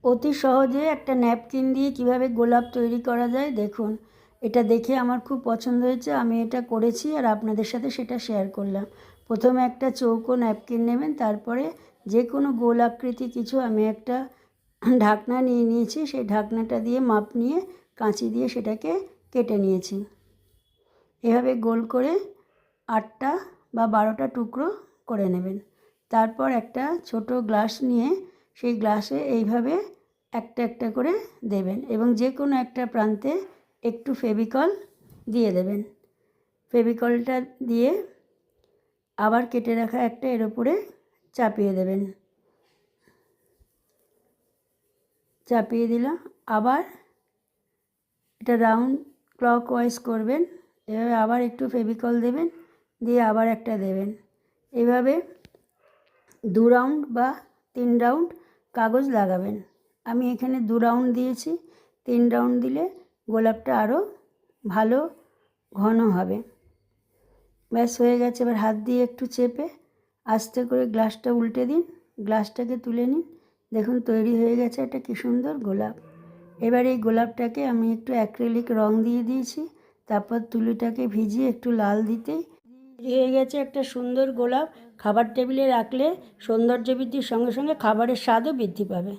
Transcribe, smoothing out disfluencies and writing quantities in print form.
অতি সহজে একটা ন্যাপকিন দিয়ে কিভাবে গোলাপ তৈরি করা যায় দেখুন। এটা দেখে আমার খুব পছন্দ হয়েছে, আমি এটা করেছি আর আপনাদের সাথে সেটা শেয়ার করলাম। প্রথমে একটা চৌকো ন্যাপকিন নেবেন, তারপরে যে কোনো গোল আকৃতি কিছু, আমি একটা ঢাকনা নিয়ে নিয়েছি, সেই ঢাকনাটা দিয়ে মাপ নিয়ে কাঁচি দিয়ে সেটাকে কেটে নিয়েছি। এভাবে গোল করে 8টা বা 12টা টুকরো করে নেবেন। তারপর একটা ছোট গ্লাস নিয়ে সেই গ্লাসে এইভাবে একটা একটা করে দেবেন এবং যে কোনো একটা প্রান্তে একটু ফেভিকল দিয়ে দেবেন। ফেভিকলটা দিয়ে আবার কেটে রাখা একটা এর উপরে চাপিয়ে দেবেন। চাপিয়ে দিলাম, আবার এটা রাউন্ড ক্লকওয়াইজ করবেন। এভাবে আবার একটু ফেভিকল দেবেন, দিয়ে আবার একটা দেবেন। এভাবে 2 রাউন্ড বা 3 রাউন্ড কাগজ লাগাবেন। আমি এখানে 2 রাউন্ড দিয়েছি, 3 রাউন্ড দিলে গোলাপটা আরও ভালো ঘন হবে। ব্যাস হয়ে গেছে। এবার হাত দিয়ে একটু চেপে আস্তে করে গ্লাসটা উল্টে দিন, গ্লাসটাকে তুলে নিন। দেখুন তৈরি হয়ে গেছে একটা কী সুন্দর গোলাপ। এবার এই গোলাপটাকে আমি একটু অ্যাক্রিলিক রং দিয়ে দিয়েছি, তারপর তুলিটাকে ভিজিয়ে একটু লাল দিতেই হয়ে গেছে একটা সুন্দর গোলাপ। খাবার টেবিলে রাখলে সৌন্দর্য বৃদ্ধির সঙ্গে সঙ্গে খাবারের স্বাদও বৃদ্ধি পাবে।